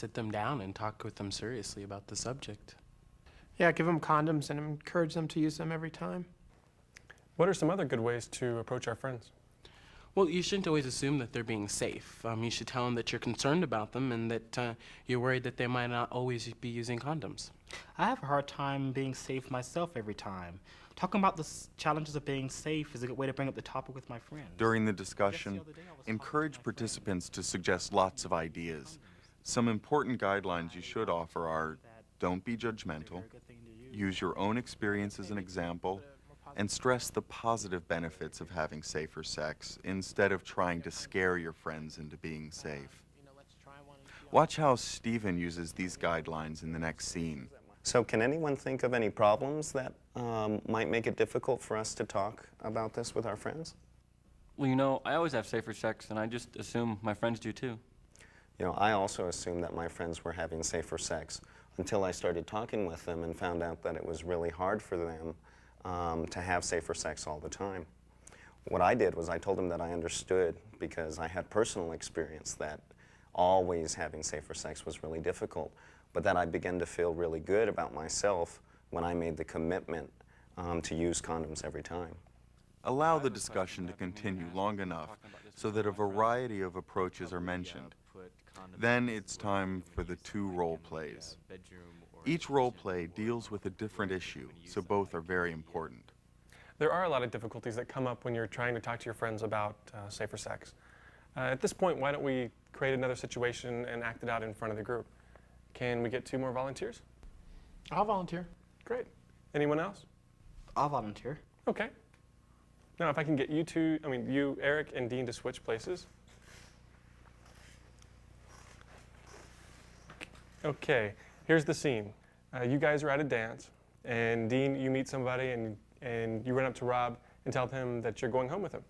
sit them down and talk with them seriously about the subject. Yeah, give them condoms and encourage them to use them every time. What are some other good ways to approach our friends? Well, you shouldn't always assume that they're being safe. You should tell them that you're concerned about them and that you're worried that they might not always be using condoms. I have a hard time being safe myself every time. Talking about the challenges of being safe is a good way to bring up the topic with my friends. During the discussion, encourage participants to suggest lots of ideas. Some important guidelines you should offer are: don't be judgmental, use your own experience as an example, and stress the positive benefits of having safer sex instead of trying to scare your friends into being safe. Watch how Stephen uses these guidelines in the next scene. So can anyone think of any problems that might make it difficult for us to talk about this with our friends? Well, you know, I always have safer sex, and I just assume my friends do too. You know, I also assumed that my friends were having safer sex until I started talking with them and found out that it was really hard for them to have safer sex all the time. What I did was I told them that I understood, because I had personal experience, that always having safer sex was really difficult, but that I began to feel really good about myself when I made the commitment to use condoms every time. Allow the discussion to continue long enough so that a variety of approaches are mentioned. Then it's time for the 2 role plays. Each role play deals with a different issue, so both are very important. There are a lot of difficulties that come up when you're trying to talk to your friends about safer sex. At this point, why don't we create another situation and act it out in front of the group? Can we get 2 more volunteers? I'll volunteer. Great. Anyone else? I'll volunteer. Okay. Now, if I can get you, Eric, and Dean to switch places. Okay, here's the scene. You guys are at a dance, and Dean, you meet somebody, and you run up to Rob and tell him that you're going home with him.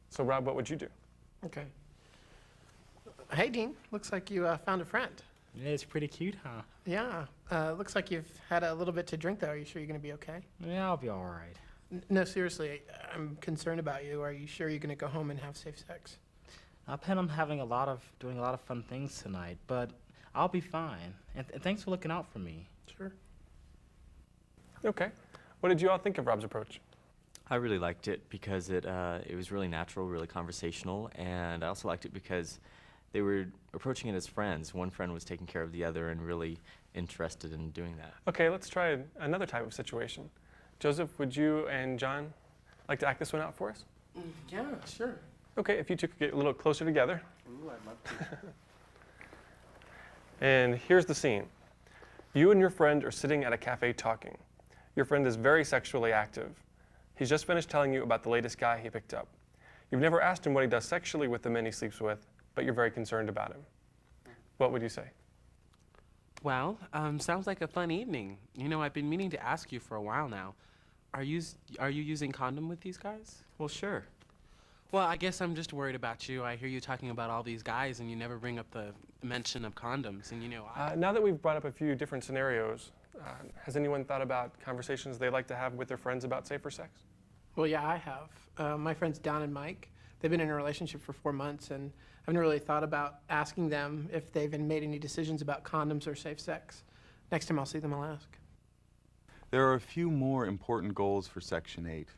So, Rob, what would you do? Okay. Hey, Dean. Looks like you found a friend. Yeah, it's pretty cute, huh? Yeah. Looks like you've had a little bit to drink, though. Are you sure you're going to be okay? Yeah, I'll be all right. No, seriously. I'm concerned about you. Are you sure you're going to go home and have safe sex? I plan on doing a lot of fun things tonight, but I'll be fine. And thanks for looking out for me. Sure. Okay. What did you all think of Rob's approach? I really liked it because it was really natural, really conversational, and I also liked it because they were approaching it as friends. One friend was taking care of the other and really interested in doing that. Okay, let's try another type of situation. Joseph, would you and John like to act this one out for us? Yeah, sure. Okay, if you two could get a little closer together. Ooh, I'd love to. And here's the scene. You and your friend are sitting at a cafe talking. Your friend is very sexually active. He's just finished telling you about the latest guy he picked up. You've never asked him what he does sexually with the men he sleeps with, but you're very concerned about him. What would you say? Well, sounds like a fun evening. You know, I've been meaning to ask you for a while now. Are you using condom with these guys? Well, sure. Well, I guess I'm just worried about you. I hear you talking about all these guys, and you never bring up the mention of condoms. And you know, Now that we've brought up a few different scenarios, has anyone thought about conversations they'd like to have with their friends about safer sex? Well, yeah, I have. My friends Don and Mike, they've been in a relationship for 4 months, and I haven't really thought about asking them if they've made any decisions about condoms or safe sex. Next time I'll see them, I'll ask. There are a few more important goals for Section 8.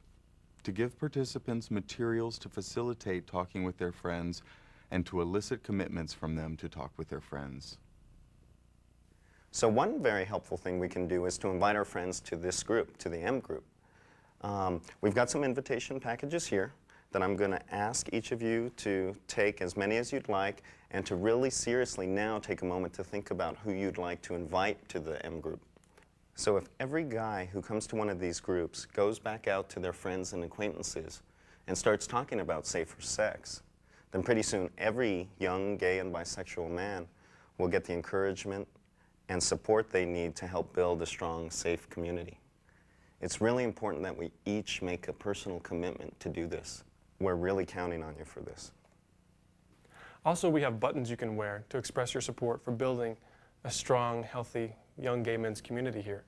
To give participants materials to facilitate talking with their friends and to elicit commitments from them to talk with their friends. So one very helpful thing we can do is to invite our friends to this group, to the MGroup. We've got some invitation packages here that I'm going to ask each of you to take as many as you'd like, and to really seriously now take a moment to think about who you'd like to invite to the MGroup. So if every guy who comes to one of these groups goes back out to their friends and acquaintances and starts talking about safer sex, then pretty soon every young gay and bisexual man will get the encouragement and support they need to help build a strong, safe community. It's really important that we each make a personal commitment to do this. We're really counting on you for this. Also, we have buttons you can wear to express your support for building a strong, healthy, young gay men's community here.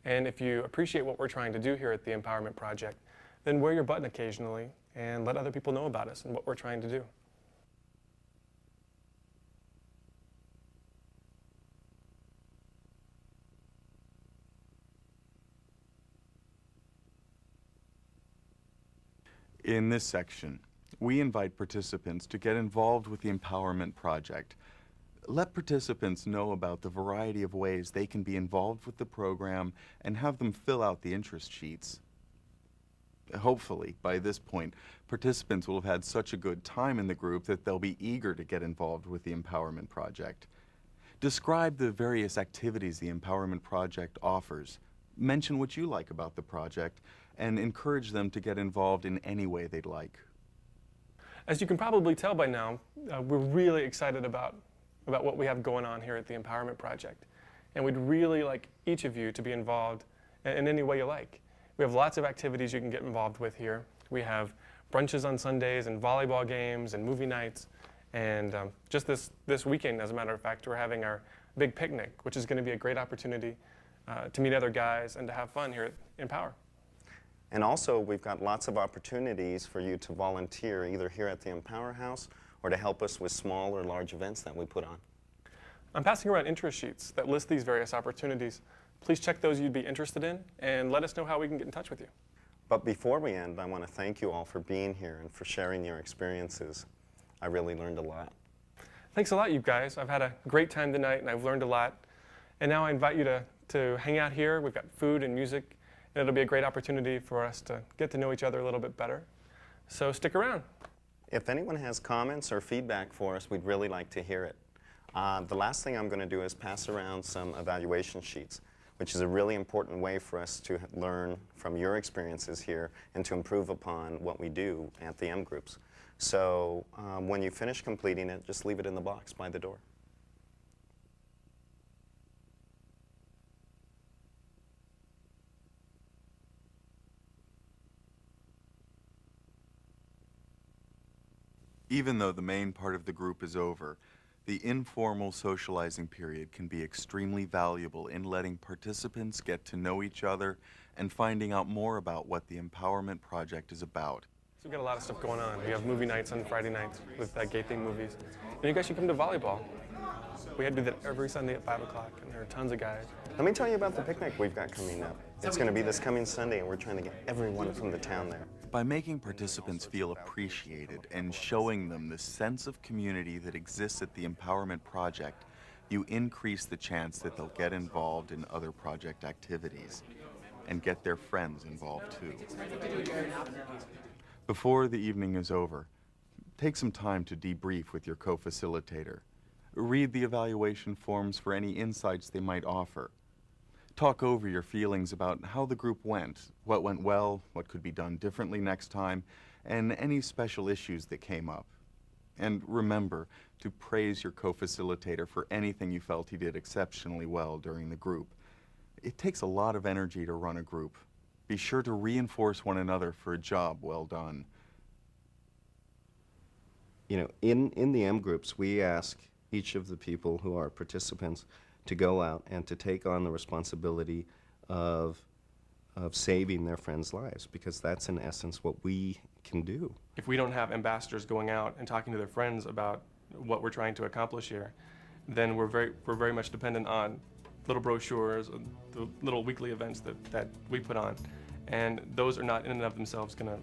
And if you appreciate what we're trying to do here at the Empowerment Project, then wear your button occasionally and let other people know about us and what we're trying to do. In this section, we invite participants to get involved with the Empowerment Project. Let participants know about the variety of ways they can be involved with the program and have them fill out the interest sheets. Hopefully, by this point, participants will have had such a good time in the group that they'll be eager to get involved with the Empowerment Project. Describe the various activities the Empowerment Project offers. Mention what you like about the project and encourage them to get involved in any way they'd like. As you can probably tell by now, we're really excited about what we have going on here at the Empowerment Project. And we'd really like each of you to be involved in any way you like. We have lots of activities you can get involved with here. We have brunches on Sundays and volleyball games and movie nights. And just this weekend, as a matter of fact, we're having our big picnic, which is going to be a great opportunity to meet other guys and to have fun here at Empower. And also, we've got lots of opportunities for you to volunteer either here at the Empower House or to help us with small or large events that we put on. I'm passing around interest sheets that list these various opportunities. Please check those you'd be interested in and let us know how we can get in touch with you. But before we end, I want to thank you all for being here and for sharing your experiences. I really learned a lot. Thanks a lot, you guys. I've had a great time tonight and I've learned a lot. And now I invite you to hang out here. We've got food and music, and it'll be a great opportunity for us to get to know each other a little bit better. So stick around. If anyone has comments or feedback for us, we'd really like to hear it. The last thing I'm going to do is pass around some evaluation sheets, which is a really important way for us to learn from your experiences here and to improve upon what we do at the MGroups. So when you finish completing it, just leave it in the box by the door. Even though the main part of the group is over, the informal socializing period can be extremely valuable in letting participants get to know each other and finding out more about what the Empowerment Project is about. So we've got a lot of stuff going on. We have movie nights on Friday nights with gay-themed movies. And you guys should come to volleyball. We had to do that every Sunday at 5 o'clock, and there are tons of guys. Let me tell you about the picnic we've got coming up. It's going to be this coming Sunday, and we're trying to get everyone from the town there. By making participants feel appreciated and showing them the sense of community that exists at the Empowerment Project, you increase the chance that they'll get involved in other project activities and get their friends involved too. Before the evening is over, take some time to debrief with your co-facilitator. Read the evaluation forms for any insights they might offer. Talk over your feelings about how the group went, what went well, what could be done differently next time, and any special issues that came up. And remember to praise your co-facilitator for anything you felt he did exceptionally well during the group. It takes a lot of energy to run a group. Be sure to reinforce one another for a job well done. You know, in the MGroups, we ask each of the people who are participants to go out and to take on the responsibility of saving their friends' lives, because that's in essence what we can do. If we don't have ambassadors going out and talking to their friends about what we're trying to accomplish here, then we're very much dependent on little brochures, the little weekly events that we put on, and those are not in and of themselves going to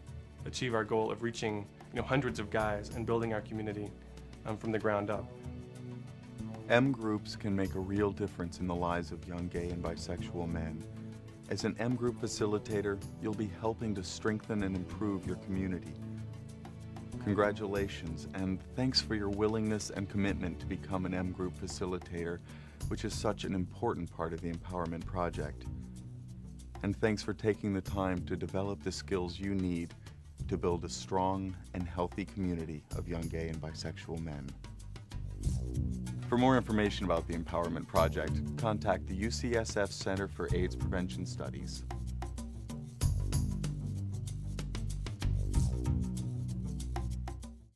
achieve our goal of reaching hundreds of guys and building our community from the ground up. MGroups can make a real difference in the lives of young gay and bisexual men. As an MGroup facilitator, you'll be helping to strengthen and improve your community. Congratulations, and thanks for your willingness and commitment to become an MGroup facilitator, which is such an important part of the Empowerment Project. And thanks for taking the time to develop the skills you need to build a strong and healthy community of young gay and bisexual men. For more information about the Empowerment Project, contact the UCSF Center for AIDS Prevention Studies.